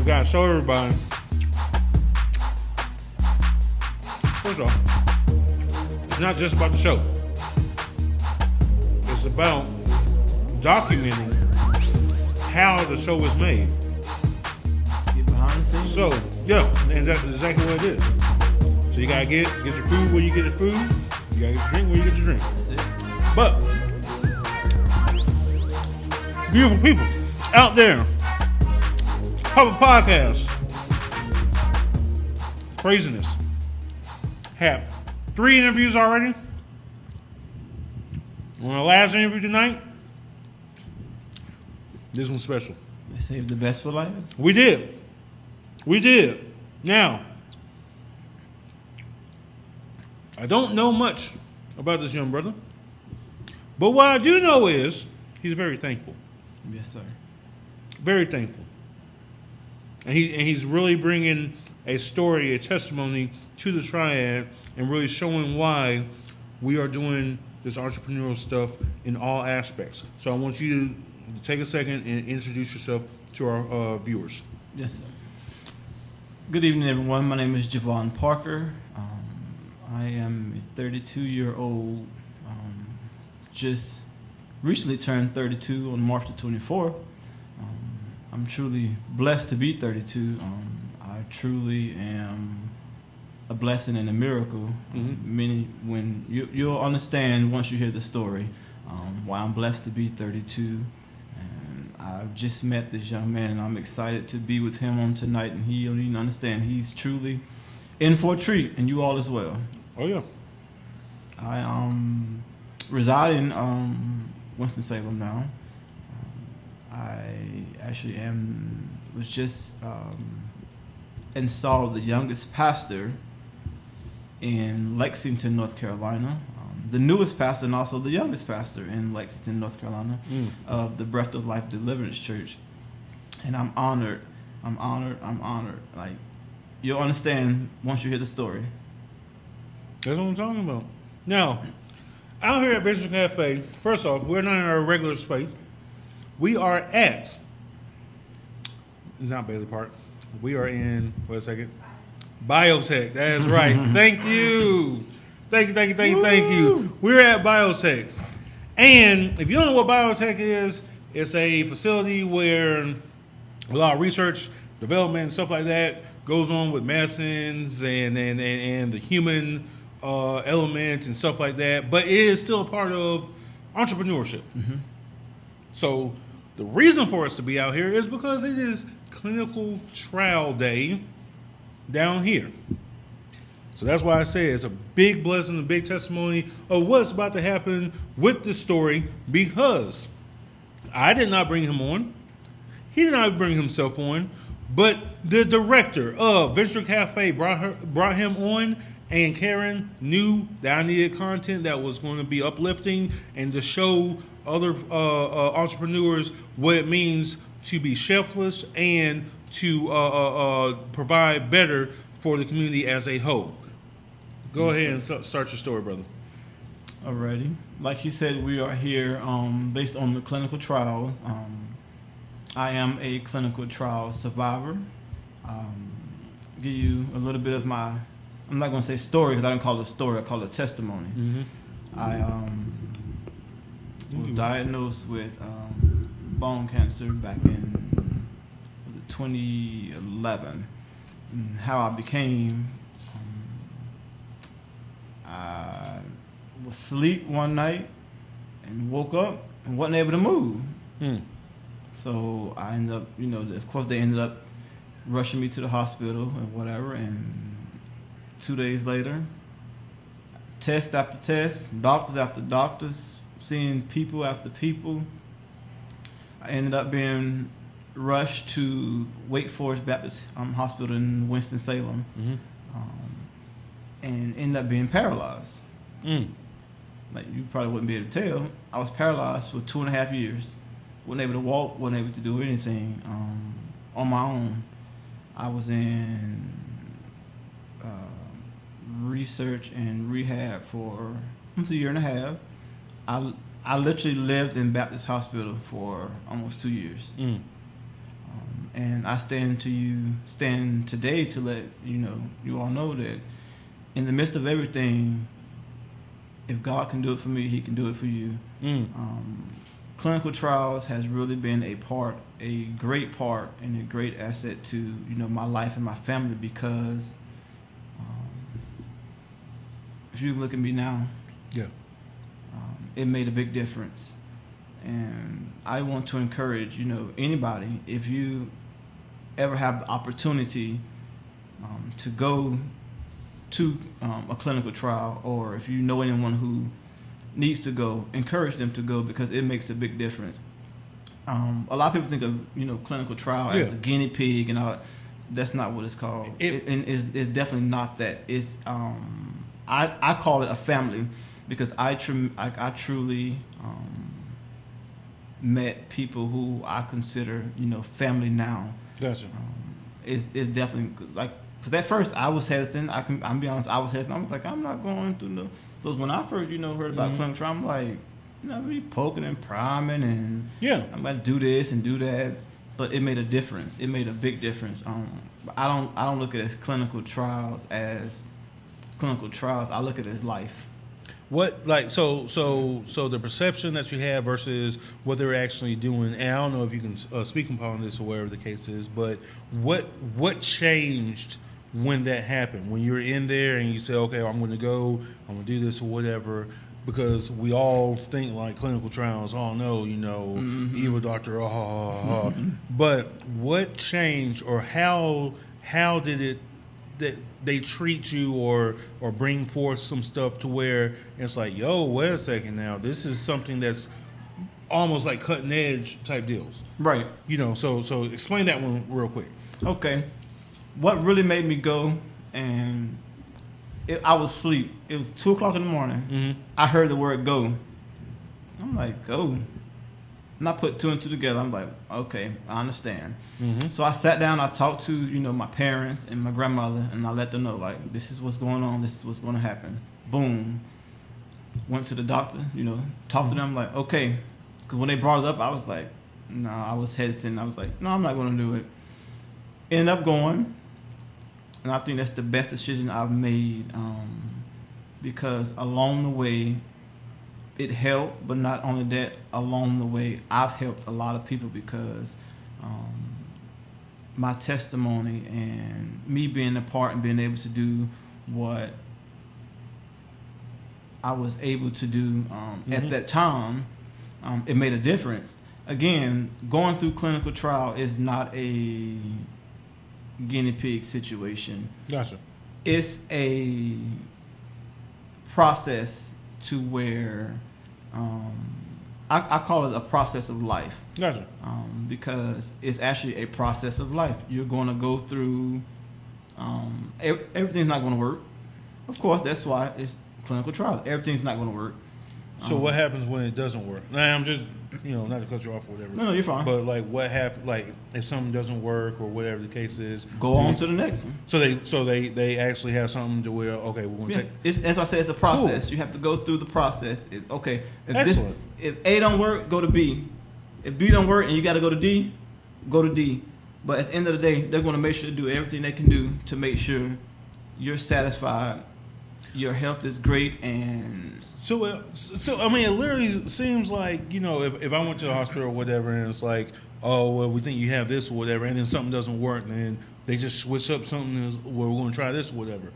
We gotta show everybody. First off, it's not just about the show. It's about documenting how the show is made. Get behind the scenes. So, yeah, and that's exactly what it is. So you gotta get your food where you get your food. You gotta get your drink where you get your drink. But, beautiful people out there, public podcast, craziness. Have 3 interviews already. On our last interview tonight, this one's special. They saved the best for last. We did. Now, I don't know much about this young brother, but what I do know is he's very thankful. Yes, sir. Very thankful. And he's really bringing a story, a testimony to the Triad and really showing why we are doing this entrepreneurial stuff in all aspects. So I want you to take a second and introduce yourself to our viewers. Yes, sir. Good evening, everyone. My name is Javon Parker. I am a 32-year-old, just recently turned 32 on March the 24th. I'm truly blessed to be 32. I truly am a blessing and a miracle. When you'll understand once you hear the story why I'm blessed to be 32. And I've just met this young man, and I'm excited to be with him on tonight. And he don't even understand. He's truly in for a treat, and you all as well. Oh yeah. I reside in Winston-Salem now. I actually was just installed the youngest pastor in Lexington, North Carolina. The newest pastor and also the youngest pastor in Lexington, North Carolina, of the Breath of Life Deliverance Church. And I'm honored. Like, you'll understand once you hear the story. That's what I'm talking about. Now, out here at Venture Cafe, first off, we're not in our regular space. We are at, it's not Bailey Park. We are in, wait a second, Biotech. That is right. Thank you. Thank you. We're at Biotech. And if you don't know what Biotech is, it's a facility where a lot of research, development, and stuff like that goes on with medicines and the human element and stuff like that. But it is still a part of entrepreneurship. Mm-hmm. So the reason for us to be out here is because it is clinical trial day down here. So that's why I say it's a big blessing, a big testimony of what's about to happen with this story, because I did not bring him on. He did not bring himself on, but the director of Venture Cafe brought him on, and Karen knew that I needed content that was going to be uplifting and to show other entrepreneurs what it means to be selfless and to provide better for the community as a whole. Go ahead and start your story, brother. Alrighty. Like he said, we are here based on the clinical trials. I am a clinical trial survivor. Give you a little bit of my, I'm not going to say story because I don't call it a story, I call it a testimony. Mm-hmm. I was diagnosed with bone cancer back in 2011. And how I became, I was asleep one night and woke up and wasn't able to move. So I ended up, of course they ended up rushing me to the hospital and whatever, and 2 days later, test after test, doctors after doctors, seeing people after people, I ended up being rushed to Wake Forest Baptist Hospital in Winston-Salem, and ended up being paralyzed. Like, you probably wouldn't be able to tell. I was paralyzed for 2.5 years. Wasn't able to walk, wasn't able to do anything on my own. I was in research and rehab for almost 1.5 years. I literally lived in Baptist Hospital for almost 2 years. And I stand today to let you all know that in the midst of everything, if God can do it for me, He can do it for you. Clinical trials has really been a great part, and a great asset to my life and my family, because if you look at me now, it made a big difference. And I want to encourage anybody, if you ever have the opportunity to go to a clinical trial, or if you know anyone who needs to go, encourage them to go, because it makes a big difference. A lot of people think of clinical trial as a guinea pig and all. That's not what it's called. It's definitely not that. It's I call it a family, because I truly met people who I consider family now. Gotcha. It's definitely like, because at first I was hesitant. I'm be honest, I was hesitant. I was like, I'm not going through those. When I first heard about clinical trial, I'm like, we poking and priming, and I'm about to do this and do that. But it made a difference. It made a big difference. I don't look at it as clinical trials I look at it as life. What, like, so the perception that you have versus what they're actually doing, and I don't know if you can speak upon this or whatever the case is, but what changed when that happened? When you're in there and you say, okay, I'm going to go, I'm going to do this or whatever, because we all think like clinical trials, oh no, evil doctor, but what changed, or how did it that they treat you or bring forth some stuff to where it's like, yo, wait a second now, this is something that's almost like cutting edge type deals, right? So explain that one real quick. Okay, what really made me go, and I was asleep. It was 2:00 in the morning. Mm-hmm. I heard the word "go." I'm like, "Go," and I put two and two together. I'm like, "Okay, I understand." Mm-hmm. So I sat down. I talked to my parents and my grandmother, and I let them know, like, this is what's going on. This is what's going to happen. Boom. Went to the doctor. Talked to them. Like, okay, because when they brought it up, I was like, no, I was hesitant. I was like, no, I'm not going to do it. Ended up going. And I think that's the best decision I've made, because along the way, it helped. But not only that, along the way, I've helped a lot of people, because my testimony and me being a part and being able to do what I was able to do at that time, it made a difference. Again, going through clinical trial is not a guinea pig situation. Gotcha. It's a process to where I call it a process of life. Gotcha. Because it's actually a process of life. You're going to go through. Everything's not going to work. Of course, that's why it's clinical trials. Everything's not going to work. So what happens when it doesn't work? Now, I'm just, not to cut you off or whatever. No, you're fine. But like, what happens? Like, if something doesn't work or whatever the case is, go on to the next one. So they actually have something to where, okay, we're going to take. As I said, it's a process. Cool. You have to go through the process. Excellent. If A don't work, go to B. If B don't work and you got to go to D, go to D. But at the end of the day, they're going to make sure to do everything they can do to make sure you're satisfied, your health is great, and so I mean, it literally seems like, if I went to the hospital or whatever, and it's like, oh, well, we think you have this or whatever, and then something doesn't work, and then they just switch up something, well, we're going to try this or whatever.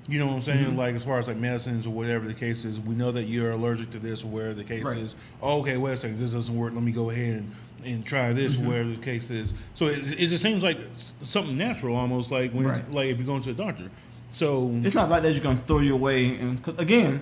You know what I'm saying? Mm-hmm. Like, as far as like medicines or whatever the case is, we know that you're allergic to this or whatever the case is. Oh, okay, wait a second, this doesn't work. Let me go ahead and try this or whatever the case is. So it just seems like something natural, almost like when like if you're going to a doctor. So it's not like that you're going to throw you away. And again,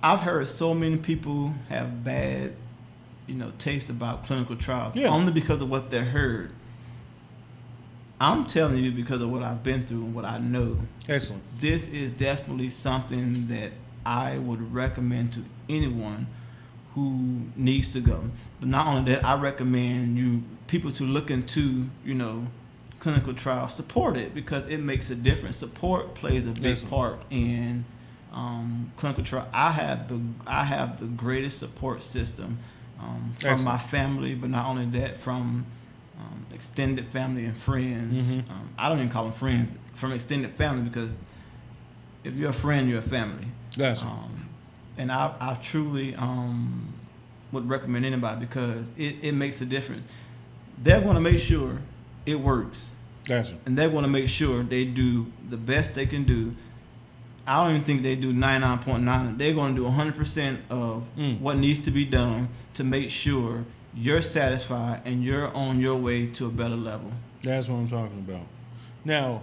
I've heard so many people have bad, taste about clinical trials only because of what they heard. I'm telling you because of what I've been through and what I know. Excellent. This is definitely something that I would recommend to anyone who needs to go. But not only that, I recommend people to look into, clinical trials. Support it because it makes a difference. Support plays a big part in clinical trial. I have the greatest support system from my family, but not only that, from extended family and friends. Mm-hmm. I don't even call them friends, from extended family, because if you're a friend, you're a family. Gotcha. And I truly would recommend anybody, because it makes a difference. They're going to make sure it works. Gotcha. And they want to make sure they do the best they can do. I don't even think they do 99.9. They're going to do 100% of what needs to be done to make sure you're satisfied and you're on your way to a better level. That's what I'm talking about. Now,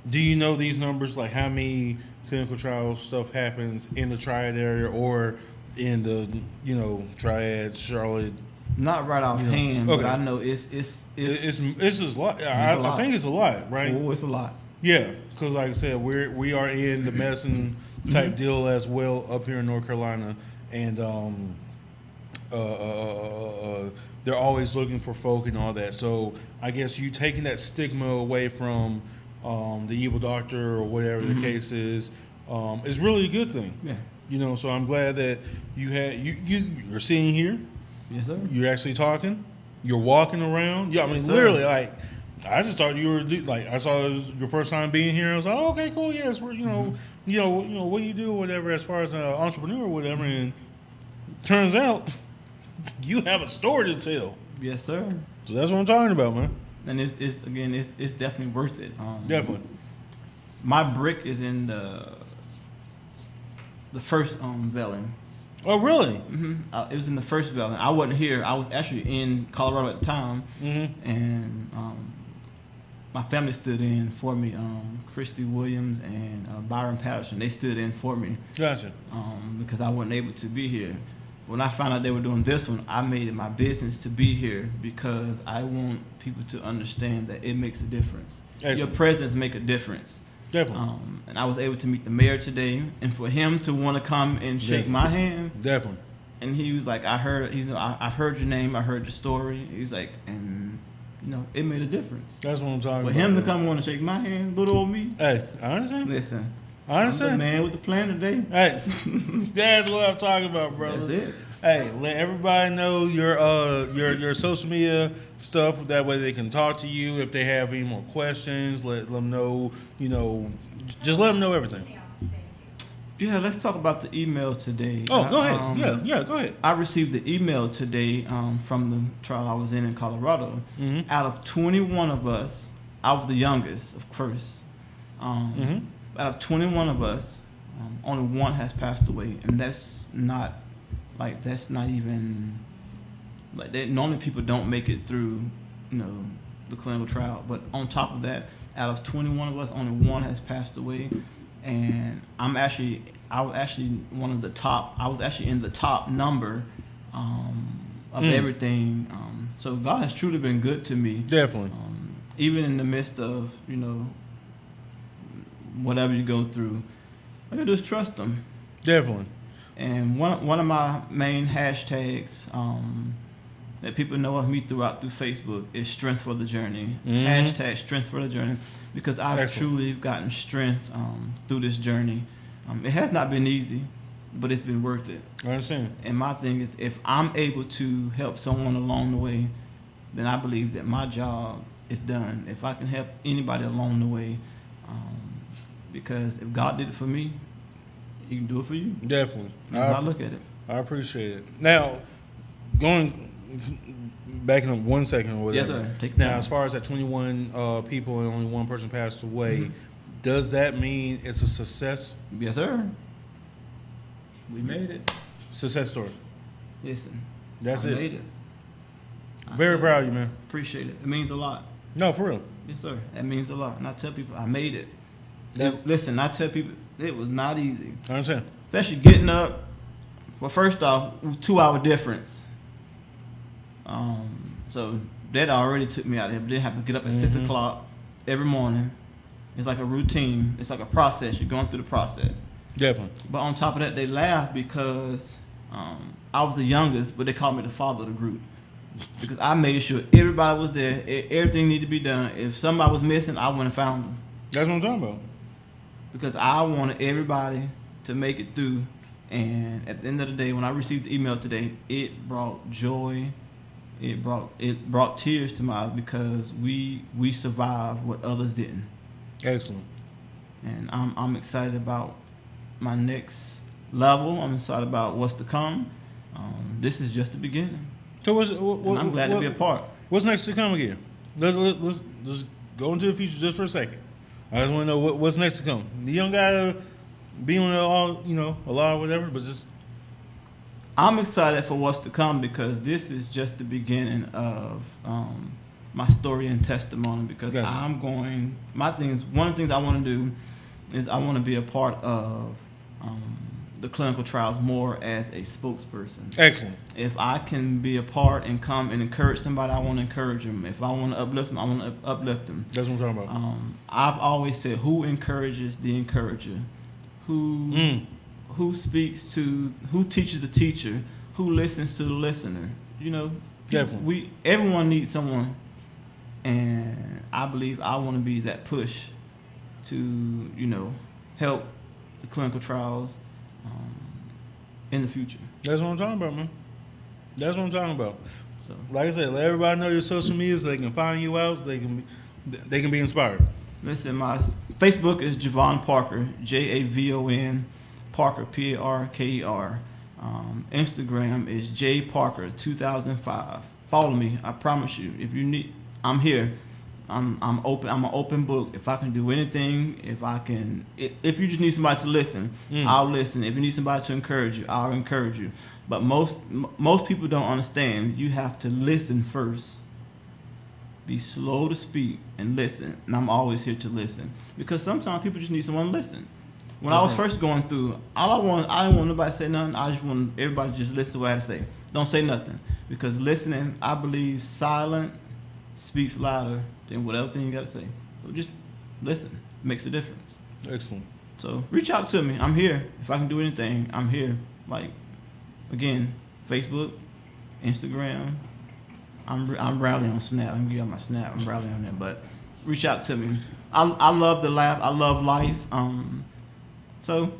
do you know these numbers, like how many clinical trial stuff happens in the Triad area or in the, Triad, Charlotte? Not right offhand, okay. but I know it's a lot. I think it's a lot, right? Oh, it's a lot. Yeah, because like I said, we are in the medicine type deal as well up here in North Carolina, and they're always looking for folk and all that. So I guess you taking that stigma away from the evil doctor or whatever the case is really a good thing. Yeah. So I'm glad that you're sitting here. Yes, sir. You're actually talking. You're walking around. Yeah, I mean, Yes, sir. literally, like, I just thought you were like, I saw it was your first time being here. I was like, oh, okay, cool, yes, we're what do you do, or whatever, as far as an entrepreneur or whatever. And turns out you have a story to tell. Yes, sir. So that's what I'm talking about, man. And it's definitely worth it. Definitely. My brick is in the first veiling. Oh, really? Mm-hmm. It was in the first veiling. I wasn't here. I was actually in Colorado at the time, and my family stood in for me. Christy Williams and Byron Patterson, they stood in for me. Gotcha. Because I wasn't able to be here. When I found out they were doing this one, I made it my business to be here, because I want people to understand that it makes a difference. Excellent. Your presence make a difference. Definitely. And I was able to meet the mayor today, and for him to want to come and shake my hand. Definitely. And he was like, I've heard your name, I heard your story. He was like, and it made a difference. That's what I'm talking For about. him to come and want to shake my hand, little old me. Hey, I understand. Listen, I understand. I'm the man with the plan today. Hey, that's what I'm talking about, brother. That's it. Hey, let everybody know your social media stuff. That way they can talk to you if they have any more questions. Let them know, just let them know everything. Yeah, let's talk about the email today. Oh, go ahead. Yeah, go ahead. I received the email today from the trial I was in Colorado. Mm-hmm. Out of 21 of us, I was the youngest, of course. Out of 21 of us, only one has passed away, and that's not even normally people don't make it through, the clinical trial. But on top of that, out of 21 of us, only one has passed away, and I was actually one of the top. I was actually in the top number of everything. So God has truly been good to me. Definitely. Even in the midst of whatever you go through, all you gotta do is trust Him. Definitely. And one of my main hashtags that people know of me through Facebook is Strength for the Journey. Hashtag Strength for the Journey, because I've truly gotten strength through this journey. It has not been easy, but it's been worth it. I understand. And my thing is, if I'm able to help someone along the way, then I believe that my job is done. If I can help anybody along the way, because if God did it for me, He can do it for you. Definitely. That's how I look at it. I appreciate it. Now, backing up 1 second or whatever. Yes, sir. Take now, time. as far as that 21 people and only one person passed away, does that mean it's a success? Yes, sir. We made it. Success story. Listen. That's I it. made it. Very proud of you, man. Appreciate it. It means a lot. No, for real. Yes, sir. That means a lot. And I tell people, I made it. That's- I tell people, it was not easy. I understand. Especially getting up. Well, first off, 2-hour difference. So that already took me out of here. Didn't have to get up at 6 o'clock every morning. It's like a routine. It's like a process. You're going through the process. Definitely. But on top of that, they laughed because I was the youngest, but they called me the father of the group. Because I made sure everybody was there. Everything needed to be done. If somebody was missing, I went and found them. That's what I'm talking about. Because I wanted everybody to make it through. And at the end of the day, when I received the email today, it brought joy. it brought tears to my eyes because we survived what others didn't. Excellent. And I'm excited about my next level. I'm excited about what's to come. This is just the beginning. So I'm glad to be a part. What's next to come again? Let's go into the future just for a second. I just want to know what's next to come. You don't gotta be on it all, a lot or whatever, but just. I'm excited for what's to come because this is just the beginning of my story and testimony. Because gotcha. one of the things I want to do is I want to be a part of the clinical trials more as a spokesperson. Excellent. If I can be a part and come and encourage somebody, I want to encourage them. If I want to uplift them, I want to uplift them. That's what I'm talking about. I've always said, who encourages the encourager? Who speaks to, who teaches the teacher? Who listens to the listener? Definitely. Everyone needs someone, and I believe I want to be that push to, help the clinical trials in the future. That's what I'm talking about, man. That's what I'm talking about. So, like I said, let everybody know your social media so they can find you out. So they can be inspired. Listen, my Facebook is Javon Parker, Javon Parker, Parker. Instagram is jparker2005. Follow me. I promise you. If you need, I'm here. I'm open. I'm an open book. If I can do anything, if you just need somebody to listen, I'll listen. If you need somebody to encourage you, I'll encourage you. But most people don't understand. You have to listen first. Be slow to speak and listen. And I'm always here to listen because sometimes people just need someone to listen. When I was first going through, I didn't want nobody to say nothing. I just want everybody to just listen to what I have to say. Don't say nothing because listening, I believe, silent speaks louder than whatever thing you got to say. So just listen. Makes a difference. Excellent. So reach out to me. I'm here. If I can do anything, I'm here. Like, again, Facebook, Instagram. I'm rallying on Snap. I'm giving my Snap. I'm rallying on that. But reach out to me. I love to laugh. I love life. So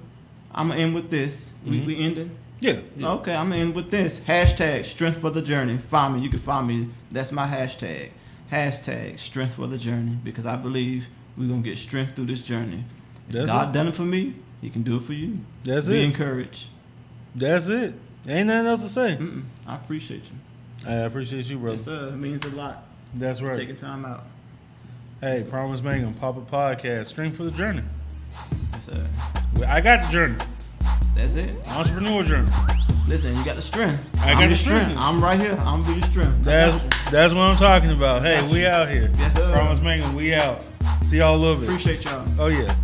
I'm going to end with this. We ended? Yeah. Okay, I'm going to end with this. Hashtag strength for the journey. Find me. You can find me. That's my hashtag. Hashtag strength for the journey. Because I believe we're going to get strength through this journey. If God done it for me, He can do it for you. That's Be it. encouraged. That's it. Ain't nothing else to say. I appreciate you. I appreciate you, brother. Yes, sir. It means a lot. That's right. Taking time out. Hey, Promise Mangum, Papa Podcast, strength for the journey. Yes, sir. I got the journey. That's it. Entrepreneur journey. Listen, you got the strength. I got the strength. I'm right here. I'm be your strength. That's what I'm talking about. Hey, we out here. Yes, sir. Promise Mangum, we out. See y'all a little bit. Appreciate y'all. Oh, yeah.